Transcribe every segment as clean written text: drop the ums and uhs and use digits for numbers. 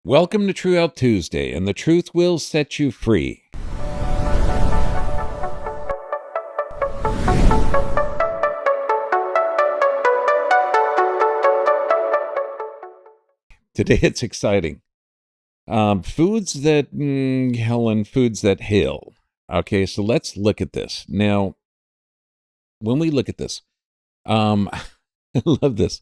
Welcome to True Health Tuesday, and the truth will set you free. Today it's exciting. Foods that, Helen, foods that heal. Okay, so let's look at this. Now, when we look at this, I love this.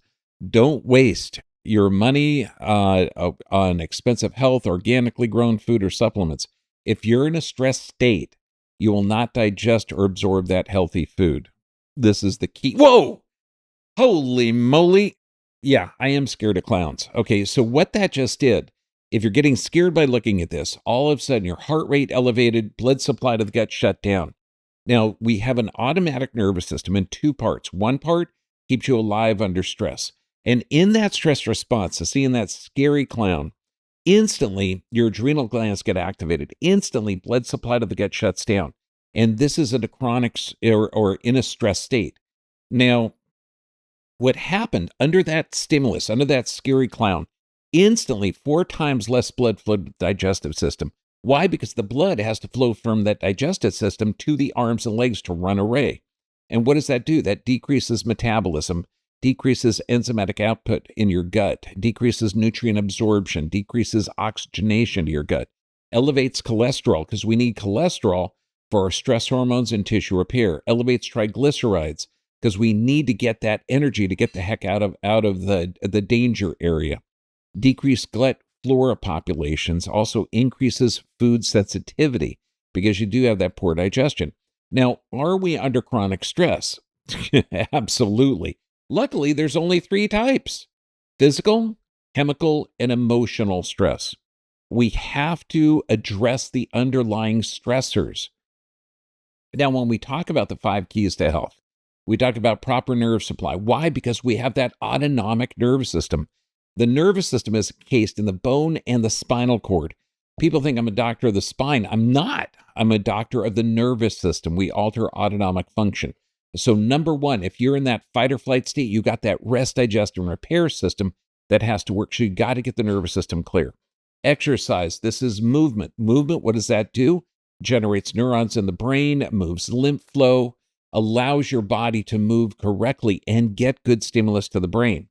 Don't waste your money on expensive health, organically grown food, or supplements. If you're in a stressed state, you will not digest or absorb that healthy food. This is the key. Whoa! Holy moly. Yeah, I am scared of clowns. Okay, so what that just did, if you're getting scared by looking at this, all of a sudden your heart rate elevated, blood supply to the gut shut down. Now, we have an automatic nervous system in two parts. One part keeps you alive under stress. And in that stress response to seeing that scary clown, instantly your adrenal glands get activated. Instantly, blood supply to the gut shuts down. And this is in a chronic or in a stress state. Now, what happened under that stimulus, under that scary clown, instantly 4 times less blood flowed to the digestive system. Why? Because the blood has to flow from that digestive system to the arms and legs to run away. And what does that do? That decreases metabolism, decreases enzymatic output in your gut, decreases nutrient absorption, decreases oxygenation to your gut, elevates cholesterol because we need cholesterol for our stress hormones and tissue repair, elevates triglycerides because we need to get that energy to get the heck out of the danger area. Decreased gut flora populations also increases food sensitivity because you do have that poor digestion. Now, are we under chronic stress? Absolutely. Luckily, there's only 3 types: physical, chemical, and emotional stress. We have to address the underlying stressors. Now, when we talk about the 5 keys to health, we talk about proper nerve supply. Why? Because we have that autonomic nervous system. The nervous system is encased in the bone and the spinal cord. People think I'm a doctor of the spine. I'm not. I'm a doctor of the nervous system. We alter autonomic function. So number 1, if you're in that fight or flight state, you got that rest, digest, and repair system that has to work. So you got to get the nervous system clear. Exercise. This is movement. Movement, what does that do? Generates neurons in the brain, moves lymph flow, allows your body to move correctly and get good stimulus to the brain.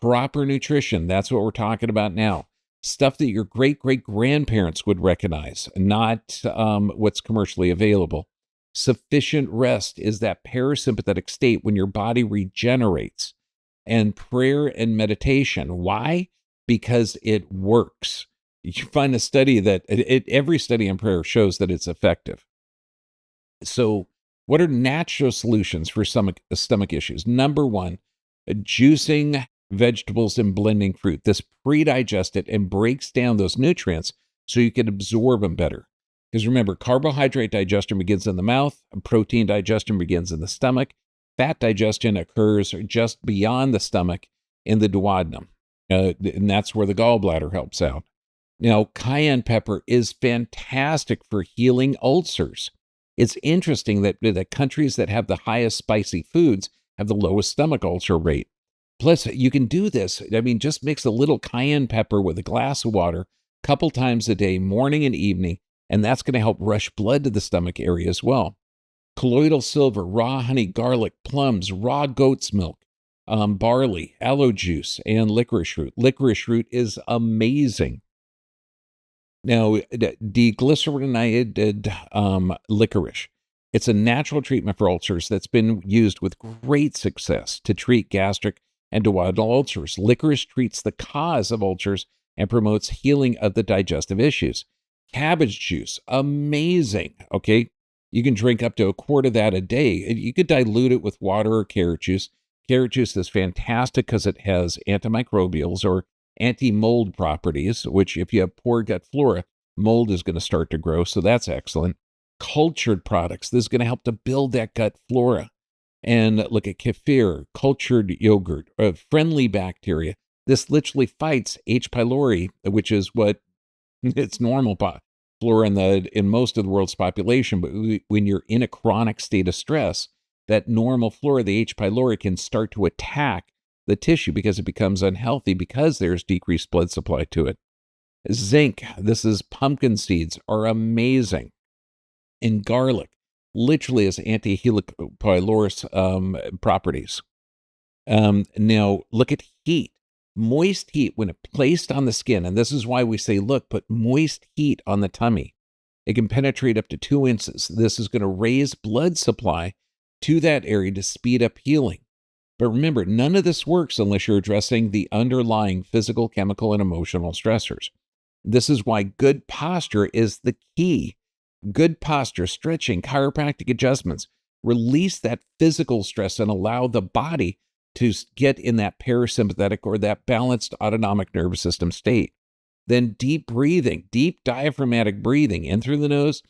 Proper nutrition, that's what we're talking about now. Stuff that your great-great-grandparents would recognize, not what's commercially available. Sufficient rest is that parasympathetic state when your body regenerates. And prayer and meditation. Why? Because it works. You find a study that every study in prayer shows that it's effective. So what are natural solutions for stomach issues? Number 1, juicing vegetables and blending fruit. This pre-digests it and breaks down those nutrients so you can absorb them better. Because remember, carbohydrate digestion begins in the mouth, protein digestion begins in the stomach, fat digestion occurs just beyond the stomach in the duodenum, and that's where the gallbladder helps out. Now, cayenne pepper is fantastic for healing ulcers. It's interesting that the countries that have the highest spicy foods have the lowest stomach ulcer rate. Plus, you can do this. I mean, just mix a little cayenne pepper with a glass of water a couple times a day, morning and evening, and that's going to help rush blood to the stomach area as well. Colloidal silver, raw honey, garlic, plums, raw goat's milk, barley, aloe juice, and licorice root. Licorice root is amazing. Now, deglycerinated licorice. It's a natural treatment for ulcers that's been used with great success to treat gastric and duodenal ulcers. Licorice treats the cause of ulcers and promotes healing of the digestive issues. Cabbage juice, amazing. Okay, you can drink up to a quart of that a day. You could dilute it with water or carrot juice. Carrot juice is fantastic because it has antimicrobials or anti-mold properties, which if you have poor gut flora, mold is going to start to grow, so that's excellent. Cultured products, this is going to help to build that gut flora. And look at kefir, cultured yogurt, friendly bacteria. This literally fights H. pylori, which is what it's normal flora in most of the world's population. But when you're in a chronic state of stress, that normal flora, the H. pylori, can start to attack the tissue because it becomes unhealthy because there's decreased blood supply to it. Zinc, this is pumpkin seeds, are amazing. And garlic literally has anti-pylorus properties. Now, look at heat. Moist heat, when placed on the skin, and this is why we say, look, put moist heat on the tummy. It can penetrate up to 2 inches. This is going to raise blood supply to that area to speed up healing. But remember, none of this works unless you're addressing the underlying physical, chemical, and emotional stressors. This is why good posture is the key. Good posture, stretching, chiropractic adjustments, release that physical stress and allow the body to get in that parasympathetic or that balanced autonomic nervous system state. Then deep breathing, deep diaphragmatic breathing, in through the nose,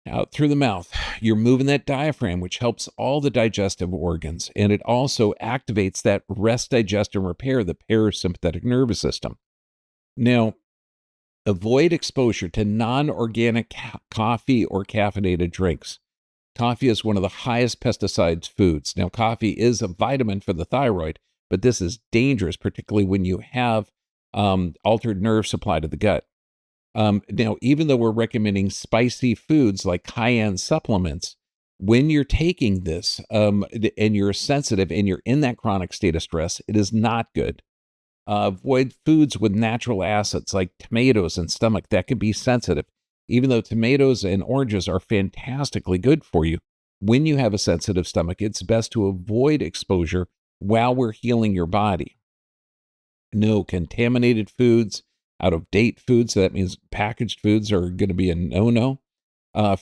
out through the mouth. You're moving that diaphragm, which helps all the digestive organs. And it also activates that rest, digest, and repair, the parasympathetic nervous system. Now, avoid exposure to non-organic coffee or caffeinated drinks. Coffee is one of the highest pesticides foods. Now, coffee is a vitamin for the thyroid, but this is dangerous, particularly when you have altered nerve supply to the gut. Now, even though we're recommending spicy foods like high-end supplements, when you're taking this and you're sensitive and you're in that chronic state of stress, it is not good. Avoid foods with natural acids like tomatoes and stomach. That can be sensitive. Even though tomatoes and oranges are fantastically good for you, when you have a sensitive stomach, it's best to avoid exposure while we're healing your body. No contaminated foods, out-of-date foods. So that means packaged foods are going to be a no-no.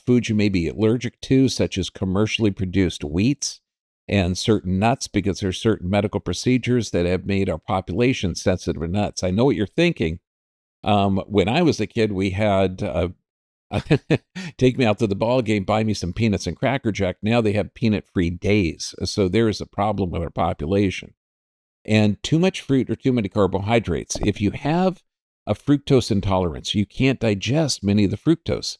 Foods you may be allergic to, such as commercially produced wheats and certain nuts, because there's certain medical procedures that have made our population sensitive to nuts. I know what you're thinking. When I was a kid, we had take me out to the ball game, buy me some peanuts and Cracker Jack. Now they have peanut-free days. So there is a problem with our population. And too much fruit or too many carbohydrates. If you have a fructose intolerance, you can't digest many of the fructose,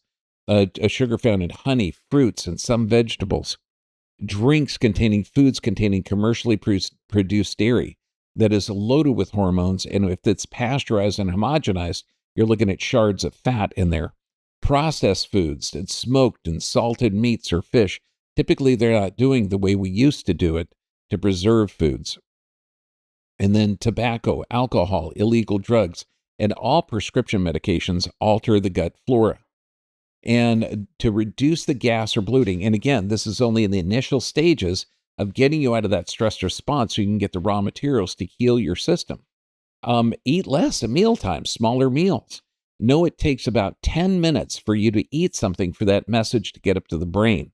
a sugar found in honey, fruits, and some vegetables. Drinks containing foods containing commercially produced dairy that is loaded with hormones. And if it's pasteurized and homogenized, you're looking at shards of fat in there. Processed foods and smoked and salted meats or fish, typically they're not doing the way we used to do it to preserve foods. And then tobacco, alcohol, illegal drugs, and all prescription medications alter the gut flora. And to reduce the gas or bloating, and again, this is only in the initial stages of getting you out of that stress response so you can get the raw materials to heal your system. Eat less at mealtime, smaller meals. Know it takes about 10 minutes for you to eat something for that message to get up to the brain.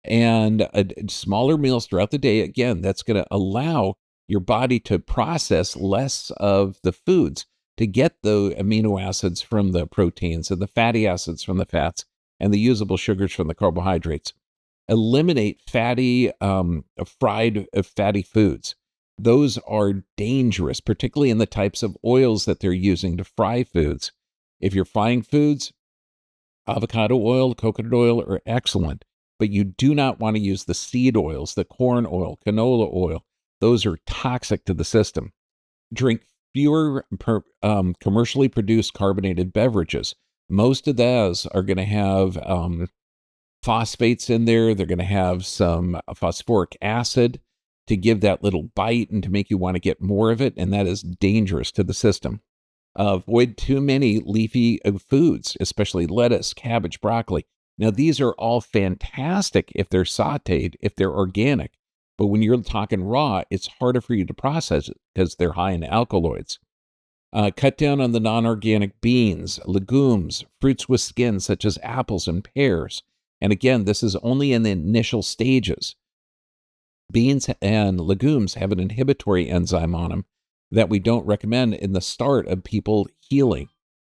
And smaller meals throughout the day, again, that's going to allow your body to process less of the foods to get the amino acids from the proteins and the fatty acids from the fats and the usable sugars from the carbohydrates. Eliminate fatty, fried fatty foods. Those are dangerous, particularly in the types of oils that they're using to fry foods. If you're frying foods, avocado oil, coconut oil are excellent, but you do not want to use the seed oils, the corn oil, canola oil. Those are toxic to the system. Drink fewer commercially produced carbonated beverages. Most of those are going to have phosphates in there. They're going to have some phosphoric acid to give that little bite and to make you want to get more of it, and that is dangerous to the system. Avoid too many leafy foods, especially lettuce, cabbage, broccoli. Now, these are all fantastic if they're sautéed, if they're organic. But when you're talking raw, it's harder for you to process it because they're high in alkaloids. Cut down on the non-organic beans, legumes, fruits with skin such as apples and pears. And again, this is only in the initial stages. Beans and legumes have an inhibitory enzyme on them that we don't recommend in the start of people healing.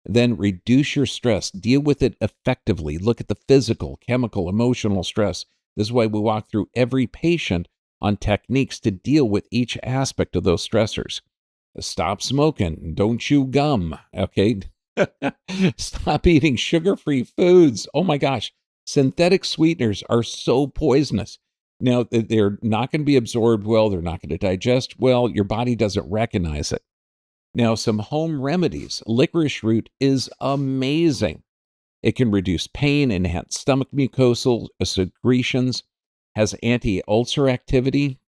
Then reduce your stress. Deal with it effectively. Look at the physical, chemical, emotional stress. This is why we walk through every patient on techniques to deal with each aspect of those stressors. Stop smoking. Don't chew gum. Okay. Stop eating sugar-free foods. Oh my gosh. Synthetic sweeteners are so poisonous. Now, they're not going to be absorbed well. They're not going to digest well. Your body doesn't recognize it. Now, some home remedies. Licorice root is amazing. It can reduce pain, enhance stomach mucosal secretions, has anti-ulcer activity,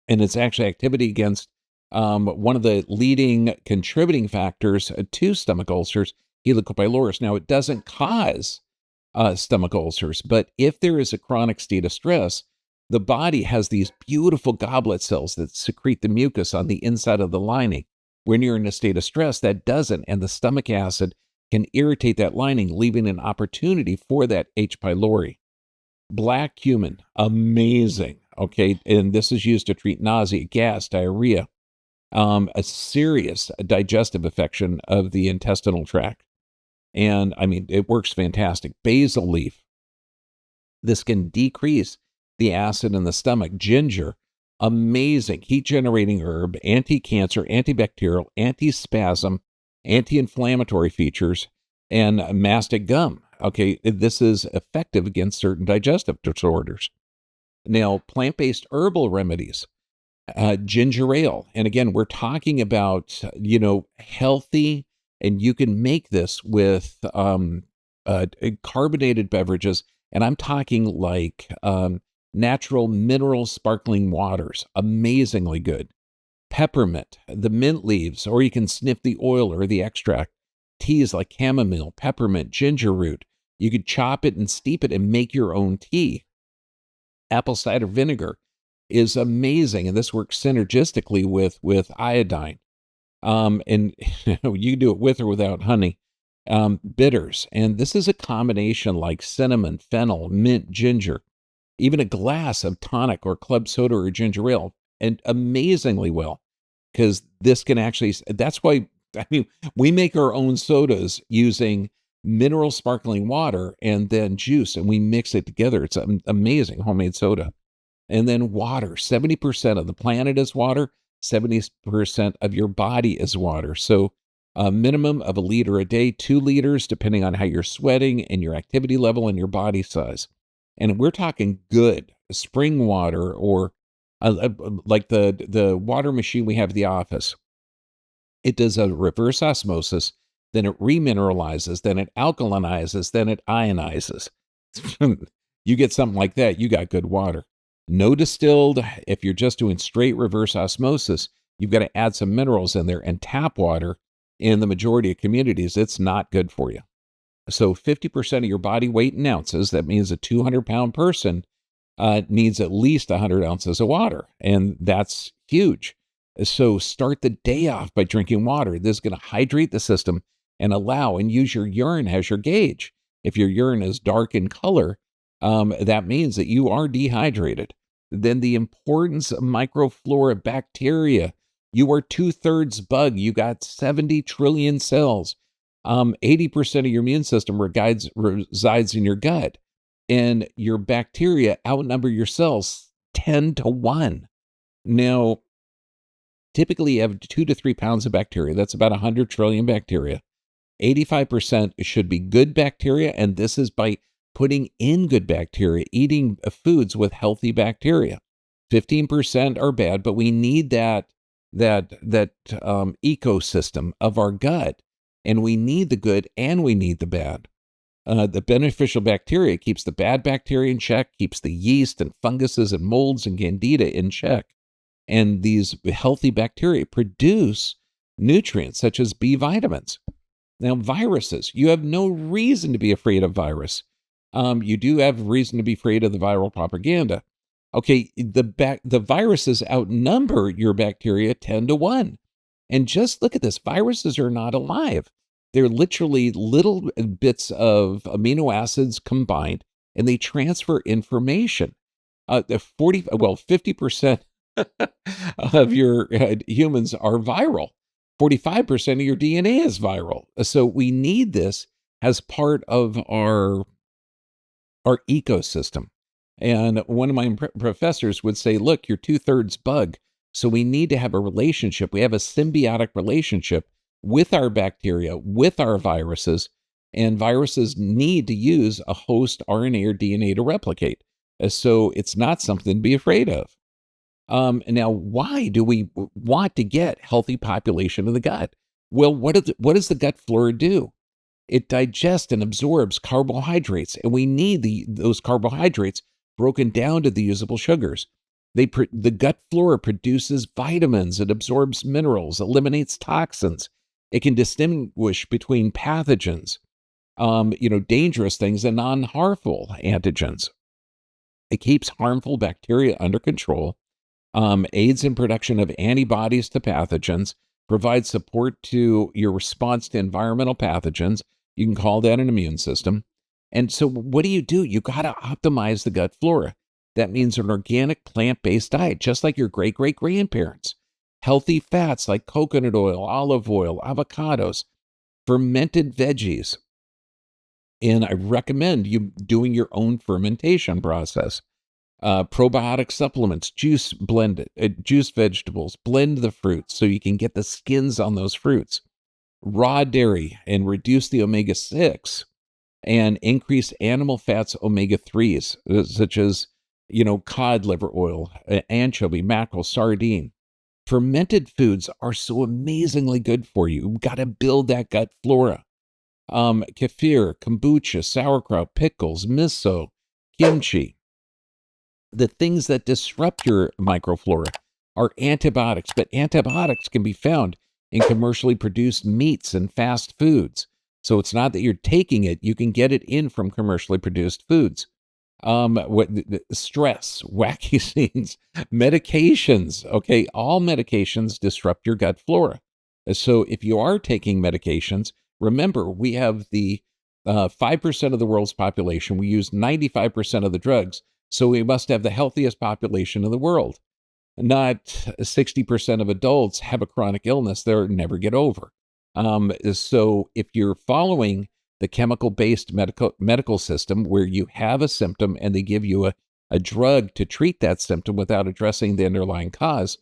and it's actually activity against one of the leading contributing factors to stomach ulcers, Helicobacter pylorus. Now, it doesn't cause stomach ulcers, but if there is a chronic state of stress, the body has these beautiful goblet cells that secrete the mucus on the inside of the lining. When you're in a state of stress, that doesn't, and the stomach acid can irritate that lining, leaving an opportunity for that H. pylori. Black cumin, amazing. Okay, and this is used to treat nausea, gas, diarrhea, a serious digestive affection of the intestinal tract. And I mean, it works fantastic. Basil leaf, this can decrease the acid in the stomach. Ginger, amazing heat generating herb, anti-cancer, antibacterial, anti-spasm, anti-inflammatory features, and mastic gum. Okay, this is effective against certain digestive disorders. Now, plant-based herbal remedies, ginger ale. And again, we're talking about, healthy, and you can make this with carbonated beverages. And I'm talking like natural mineral sparkling waters, amazingly good. Peppermint, the mint leaves, or you can sniff the oil or the extract. Teas like chamomile, peppermint, ginger root. You could chop it and steep it and make your own tea. Apple cider vinegar is amazing, and this works synergistically with iodine. And you do it with or without honey. Bitters, and this is a combination like cinnamon, fennel, mint, ginger, even a glass of tonic or club soda or ginger ale, and amazingly well, because this can actually, that's why, I mean, we make our own sodas using mineral sparkling water and then juice, and we mix it together. It's an amazing homemade soda. And then water, 70% of the planet is water, 70% of your body is water. So a minimum of 1 liter a day, 2 liters, depending on how you're sweating and your activity level and your body size. And we're talking good spring water, or like the water machine we have at the office. It does a reverse osmosis, then it remineralizes, then it alkalinizes, then it ionizes. You get something like that, you got good water. No distilled. If you're just doing straight reverse osmosis, you've got to add some minerals in there, and tap water in the majority of communities, it's not good for you. So 50% of your body weight in ounces, that means a 200-pound person needs at least 100 ounces of water, and that's huge. So start the day off by drinking water. This is going to hydrate the system and allow, and use your urine as your gauge. If your urine is dark in color, that means that you are dehydrated. Then the importance of microflora, bacteria. You are 2/3 bug. You got 70 trillion cells. 80% of your immune system resides in your gut, and your bacteria outnumber your cells 10-1. Now, typically you have 2 to 3 pounds of bacteria. That's about 100 trillion bacteria. 85% should be good bacteria, and this is by putting in good bacteria, eating foods with healthy bacteria. 15% are bad, but we need that ecosystem of our gut, and we need the good and we need the bad. The beneficial bacteria keeps the bad bacteria in check, keeps the yeast and funguses and molds and candida in check. And these healthy bacteria produce nutrients such as B vitamins. Now, viruses, you have no reason to be afraid of virus. You do have reason to be afraid of the viral propaganda. Okay, the viruses outnumber your bacteria 10-1. And just look at this. Viruses are not alive. They're literally little bits of amino acids combined, and they transfer information. 50% of your humans are viral. 45% of your DNA is viral. So we need this as part of our ecosystem. And one of my professors would say, look, you're 2/3 bug. So we need to have a relationship. We have a symbiotic relationship with our bacteria, with our viruses, and viruses need to use a host RNA or DNA to replicate. So it's not something to be afraid of. Now, why do we want to get healthy population of the gut? Well, what does the gut flora do? It digests and absorbs carbohydrates, and we need those carbohydrates broken down to the usable sugars. The gut flora produces vitamins, it absorbs minerals, eliminates toxins. It can distinguish between pathogens, dangerous things and non-harmful antigens. It keeps harmful bacteria under control, aids in production of antibodies to pathogens, provides support to your response to environmental pathogens. You can call that an immune system. And so, what do? You got to optimize the gut flora. That means an organic plant based diet, just like your great great grandparents. Healthy fats like coconut oil, olive oil, avocados, fermented veggies. And I recommend you doing your own fermentation process. Probiotic supplements, juice vegetables, blend the fruits so you can get the skins on those fruits. Raw dairy and reduce the omega 6 and increase animal fats omega 3s, such as, cod liver oil, anchovy, mackerel, sardine. Fermented foods are so amazingly good for you. You've got to build that gut flora. Kefir, kombucha, sauerkraut, pickles, miso, kimchi. The things that disrupt your microflora are antibiotics, but antibiotics can be found in commercially produced meats and fast foods. So it's not that you're taking it, you can get it in from commercially produced foods. Stress, wacky scenes, medications. Okay, all medications disrupt your gut flora. So if you are taking medications, remember we have the 5% of the world's population. We use 95% of the drugs. So we must have the healthiest population in the world. Not 60% of adults have a chronic illness they'll never get over. So if you're following the chemical-based medical system where you have a symptom and they give you a drug to treat that symptom without addressing the underlying cause,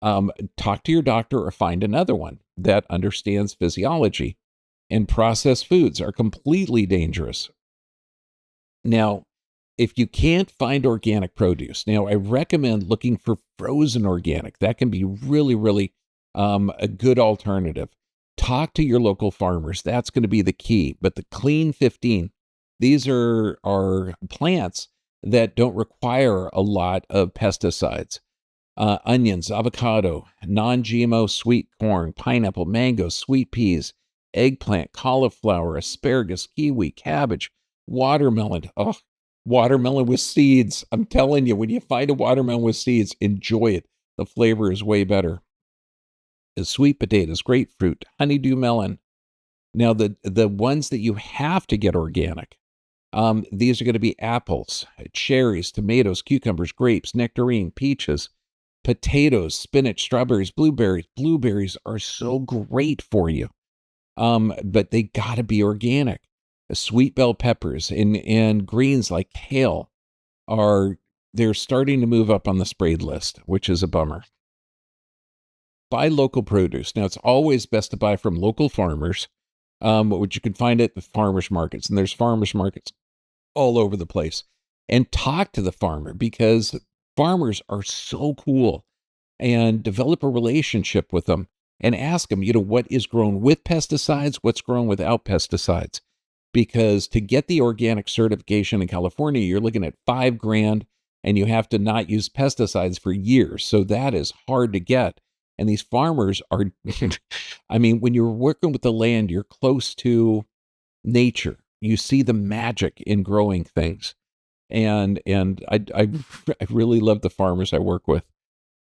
talk to your doctor or find another one that understands physiology. And processed foods are completely dangerous. Now, if you can't find organic produce, now I recommend looking for frozen organic. That can be really, really a good alternative. Talk to your local farmers. That's going to be the key. But the Clean 15, these are plants that don't require a lot of pesticides. Onions, avocado, non-GMO sweet corn, pineapple, mango, sweet peas, eggplant, cauliflower, asparagus, kiwi, cabbage, watermelon. Oh, watermelon with seeds. I'm telling you, when you find a watermelon with seeds, enjoy it. The flavor is way better. The sweet potatoes, grapefruit, honeydew melon. Now, the ones that you have to get organic, these are going to be apples, cherries, tomatoes, cucumbers, grapes, nectarine, peaches, potatoes, spinach, strawberries, blueberries. Blueberries are so great for you, but they got to be organic. Sweet bell peppers and greens like kale they're starting to move up on the sprayed list, which is a bummer. Buy local produce. Now, it's always best to buy from local farmers, which you can find at the farmers markets. And there's farmers markets all over the place. And talk to the farmer because farmers are so cool, and develop a relationship with them and ask them, what is grown with pesticides, what's grown without pesticides. Because to get the organic certification in California, you're looking at $5,000 and you have to not use pesticides for years. So that is hard to get. And these farmers are, I mean, when you're working with the land, you're close to nature. You see the magic in growing things. And I really love the farmers I work with.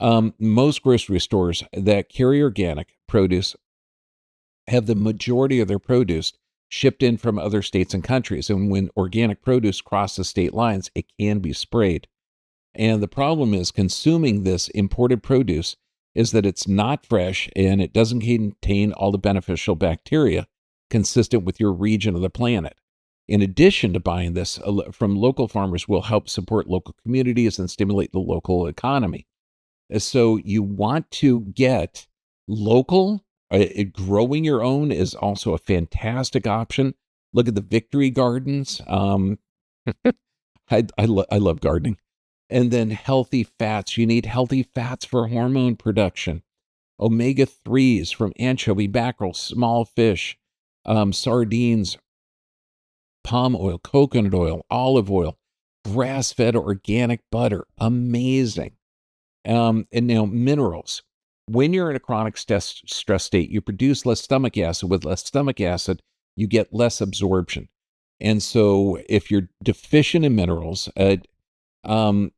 Most grocery stores that carry organic produce have the majority of their produce shipped in from other states and countries. And when organic produce crosses state lines, it can be sprayed. And the problem is consuming this imported produce is that it's not fresh and it doesn't contain all the beneficial bacteria consistent with your region of the planet. In addition to buying this from local farmers will help support local communities and stimulate the local economy. So you want to get local. Growing your own is also a fantastic option. Look at the Victory Gardens. I love gardening. And then healthy fats. You need healthy fats for hormone production. Omega-3s from anchovy, mackerel, small fish, sardines, palm oil, coconut oil, olive oil, grass-fed organic butter. Amazing. And now minerals. When you're in a chronic stress state, you produce less stomach acid. With less stomach acid, you get less absorption. And so if you're deficient in minerals, um,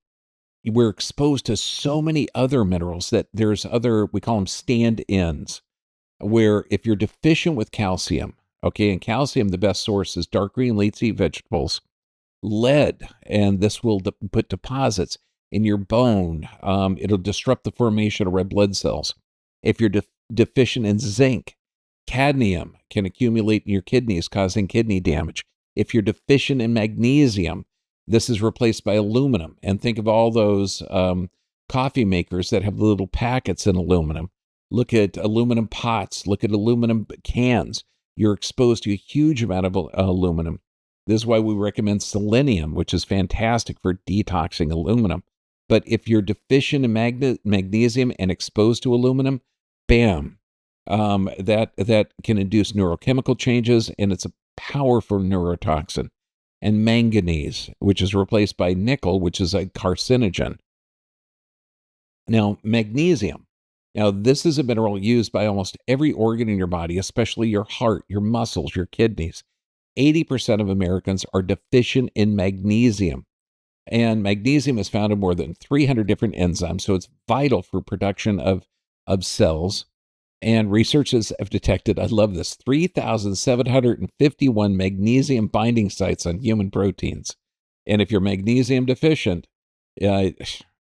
we're exposed to so many other minerals that there's other, we call them stand-ins, where if you're deficient with calcium, okay, and calcium, the best source is dark green leafy vegetables, lead, and this will put deposits in your bone. It'll disrupt the formation of red blood cells. If you're deficient in zinc, cadmium can accumulate in your kidneys, causing kidney damage. If you're deficient in magnesium, this is replaced by aluminum. And think of all those coffee makers that have little packets in aluminum. Look at aluminum pots. Look at aluminum cans. You're exposed to a huge amount of aluminum. This is why we recommend selenium, which is fantastic for detoxing aluminum. But if you're deficient in magnesium and exposed to aluminum, bam, that can induce neurochemical changes, and it's a powerful neurotoxin. And manganese, which is replaced by nickel, which is a carcinogen. Now, magnesium. Now, this is a mineral used by almost every organ in your body, especially your heart, your muscles, your kidneys. 80% of Americans are deficient in magnesium. And magnesium is found in more than 300 different enzymes, so it's vital for production of cells. And researchers have detected, I love this, 3,751 magnesium binding sites on human proteins. And if you're magnesium deficient and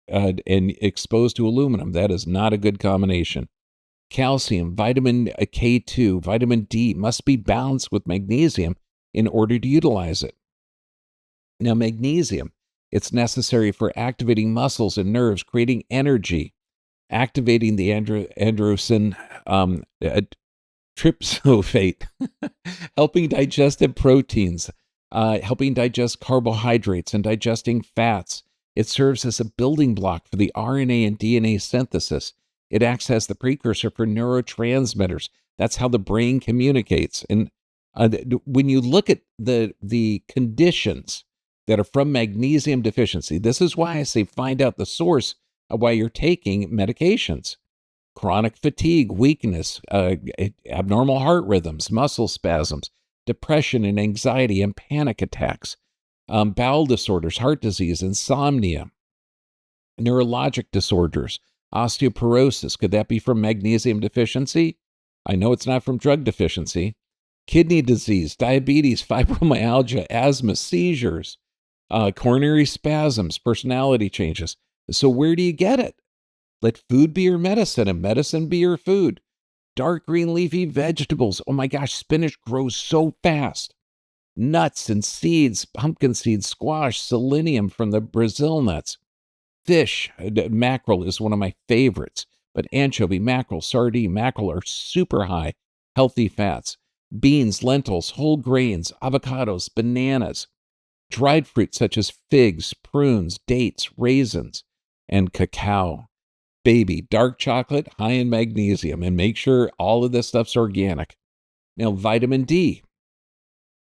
exposed to aluminum, that is not a good combination. Calcium, vitamin K2, vitamin D must be balanced with magnesium in order to utilize it. Now, magnesium, it's necessary for activating muscles and nerves, creating energy, activating the androgen tryptophan, helping digestive proteins, helping digest carbohydrates and digesting fats. It serves as a building block for the RNA and DNA synthesis. It acts as the precursor for neurotransmitters. That's how the brain communicates. And when you look at the conditions that are from magnesium deficiency, this is why I say find out the source of why you're taking medications. Chronic fatigue, weakness, abnormal heart rhythms, muscle spasms, depression and anxiety and panic attacks, bowel disorders, heart disease, insomnia, neurologic disorders, osteoporosis. Could that be from magnesium deficiency? I know it's not from drug deficiency. Kidney disease, diabetes, fibromyalgia, asthma, seizures, coronary spasms, personality changes. So where do you get it? Let food be your medicine and medicine be your food. Dark green leafy vegetables. Oh my gosh, spinach grows so fast. Nuts and seeds, pumpkin seeds, squash, selenium from the Brazil nuts. Fish, mackerel is one of my favorites, but anchovy, mackerel, sardine, mackerel are super high, healthy fats. Beans, lentils, whole grains, avocados, bananas, dried fruits such as figs, prunes, dates, raisins, and cacao. Baby, dark chocolate, high in magnesium, and make sure all of this stuff's organic. Now, vitamin D,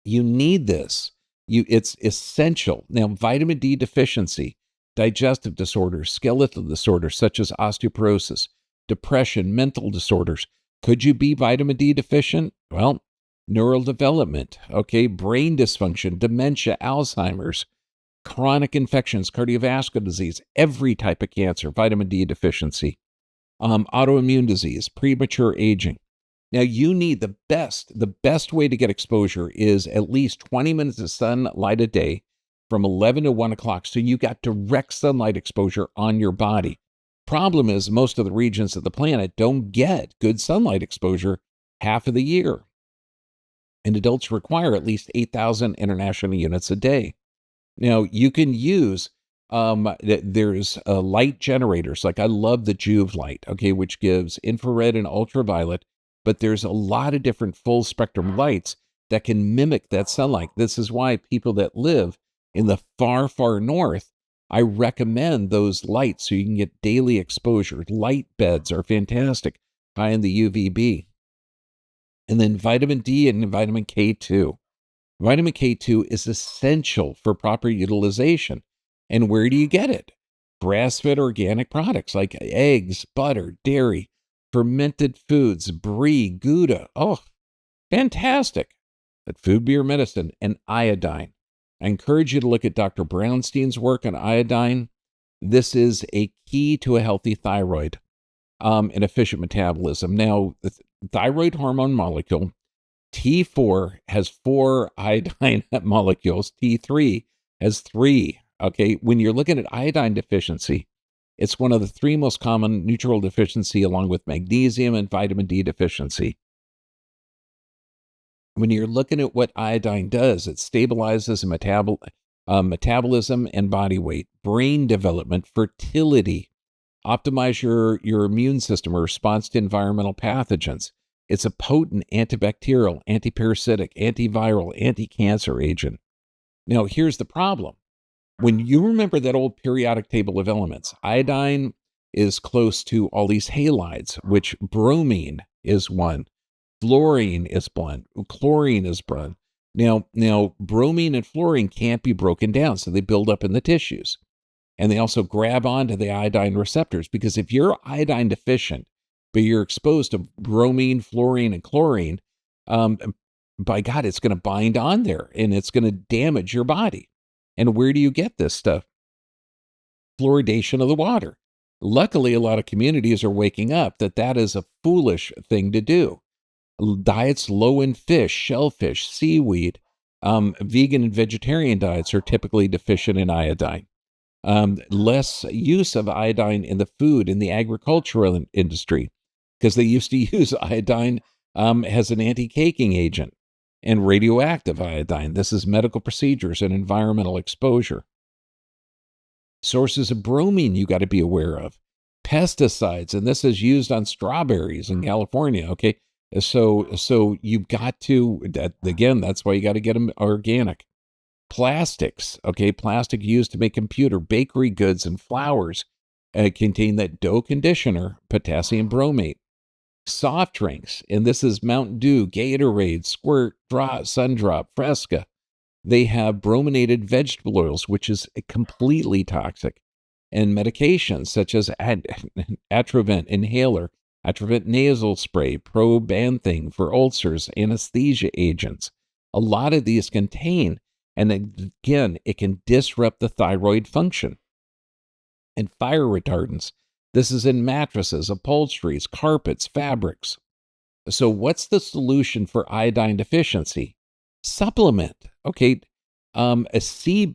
you need this. It's essential. Now, vitamin D deficiency, digestive disorders, skeletal disorders such as osteoporosis, depression, mental disorders. Could you be vitamin D deficient? Well, neural development, okay, brain dysfunction, dementia, Alzheimer's, chronic infections, cardiovascular disease, every type of cancer, vitamin D deficiency, autoimmune disease, premature aging. Now, you need the best way to get exposure is at least 20 minutes of sunlight a day from 11 to 1 o'clock. So you got direct sunlight exposure on your body. Problem is, most of the regions of the planet don't get good sunlight exposure half of the year. And adults require at least 8,000 international units a day. Now, you can use, there's light generators, like I love the Juve light, okay, which gives infrared and ultraviolet, but there's a lot of different full spectrum lights that can mimic that sunlight. This is why people that live in the far, far north I recommend those lights so you can get daily exposure. Light beds are fantastic, high in the UVB. And then vitamin D and vitamin K2. Vitamin K2 is essential for proper utilization. And where do you get it? Grass-fed organic products like eggs, butter, dairy, fermented foods, brie, Gouda. Oh, fantastic. But food, beer, medicine, and iodine. I encourage you to look at Dr. Brownstein's work on iodine. This is a key to a healthy thyroid and efficient metabolism. Now, the thyroid hormone molecule, T4 has 4 iodine molecules. T3 has 3. Okay, when you're looking at iodine deficiency, it's one of the 3 most common nutritional deficiency along with magnesium and vitamin D deficiency. When you're looking at what iodine does, it stabilizes metabolism and body weight, brain development, fertility, optimize your immune system or response to environmental pathogens. It's a potent antibacterial, antiparasitic, antiviral, anti-cancer agent. Now, here's the problem. When you remember that old periodic table of elements, iodine is close to all these halides, which bromine is one, fluorine is one, chlorine is one. Now, bromine and fluorine can't be broken down, so they build up in the tissues. And they also grab onto the iodine receptors, because if you're iodine deficient, but you're exposed to bromine, fluorine, and chlorine, by God, it's going to bind on there and it's going to damage your body. And where do you get this stuff? Fluoridation of the water. Luckily, a lot of communities are waking up that is a foolish thing to do. Diets low in fish, shellfish, seaweed, vegan and vegetarian diets are typically deficient in iodine. Less use of iodine in the food, in the agricultural industry, because they used to use iodine as an anti-caking agent, and radioactive iodine. This is medical procedures and environmental exposure. Sources of bromine you got to be aware of. Pesticides, and this is used on strawberries in California, okay? So you've got to, again, that's why you got to get them organic. Plastics, okay, plastic used to make computer, bakery goods, and flours contain that dough conditioner, potassium bromate. Soft drinks, and this is Mountain Dew, Gatorade, Squirt, Drop, Sundrop, Fresca. They have brominated vegetable oils, which is completely toxic. And medications such as Atrovent inhaler, Atrovent nasal spray, Probanthing for ulcers, anesthesia agents. A lot of these contain, and again, it can disrupt the thyroid function. And fire retardants. This is in mattresses, upholsteries, carpets, fabrics. So what's the solution for iodine deficiency? Supplement. Okay. Sea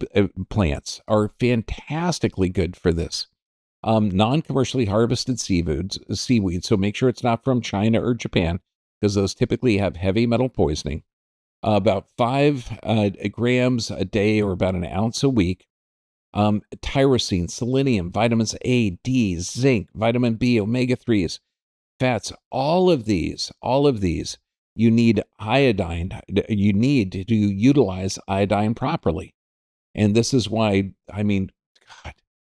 plants are fantastically good for this. Non-commercially harvested seaweed. So make sure it's not from China or Japan, because those typically have heavy metal poisoning. About 5 grams a day or about an ounce a week. Tyrosine, selenium, vitamins A, D, zinc, vitamin B, omega-3s, fats, all of these, you need iodine. You need to utilize iodine properly. And this is why, God,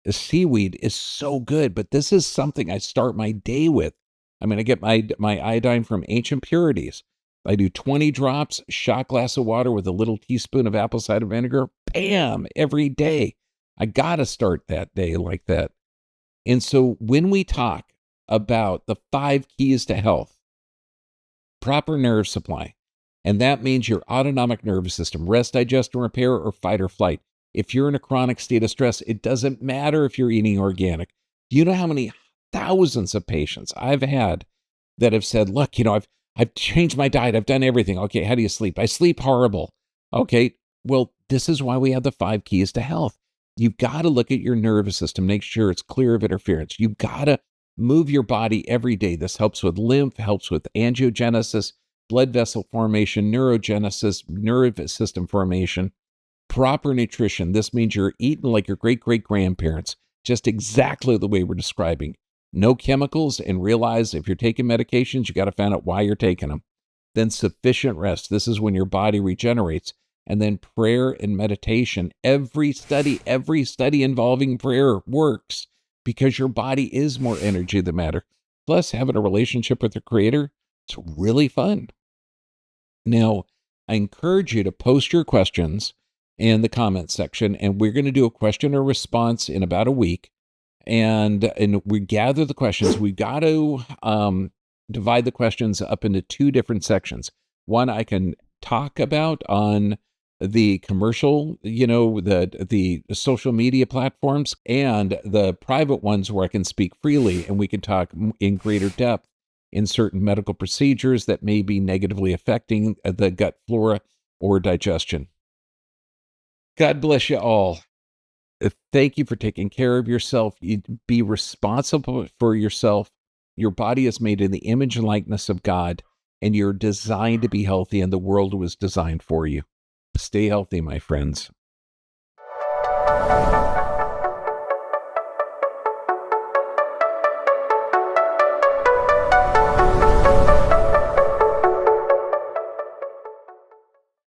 the seaweed is so good, but this is something I start my day with. I get my iodine from Ancient Purities. I do 20 drops, shot glass of water with a little teaspoon of apple cider vinegar, bam, every day. I got to start that day like that. And so when we talk about the 5 keys to health, proper nerve supply, and that means your autonomic nervous system, rest, digest, and repair, or fight or flight. If you're in a chronic state of stress, it doesn't matter if you're eating organic. Do you know how many thousands of patients I've had that have said, look, I've changed my diet. I've done everything. Okay, how do you sleep? I sleep horrible. Okay, well, this is why we have the 5 keys to health. You've got to look at your nervous system, make sure it's clear of interference. You've got to move your body every day. This helps with lymph, helps with angiogenesis, blood vessel formation, neurogenesis, nervous system formation, proper nutrition. This means you're eating like your great-great-grandparents, just exactly the way we're describing. No chemicals, and realize if you're taking medications, you got to find out why you're taking them. Then sufficient rest. This is when your body regenerates. and then prayer and meditation. Every study involving prayer works because your body is more energy than matter. Plus, having a relationship with the Creator, it's really fun. Now, I encourage you to post your questions in the comments section, and we're going to do a question or response in about a week. And we gather the questions. We got to divide the questions up into two different sections. One I can talk about on the commercial, the social media platforms, and the private ones where I can speak freely and we can talk in greater depth in certain medical procedures that may be negatively affecting the gut flora or digestion. God bless you all. Thank you for taking care of yourself. You be responsible for yourself. Your body is made in the image and likeness of God, and you're designed to be healthy, and the world was designed for you. Stay healthy, my friends.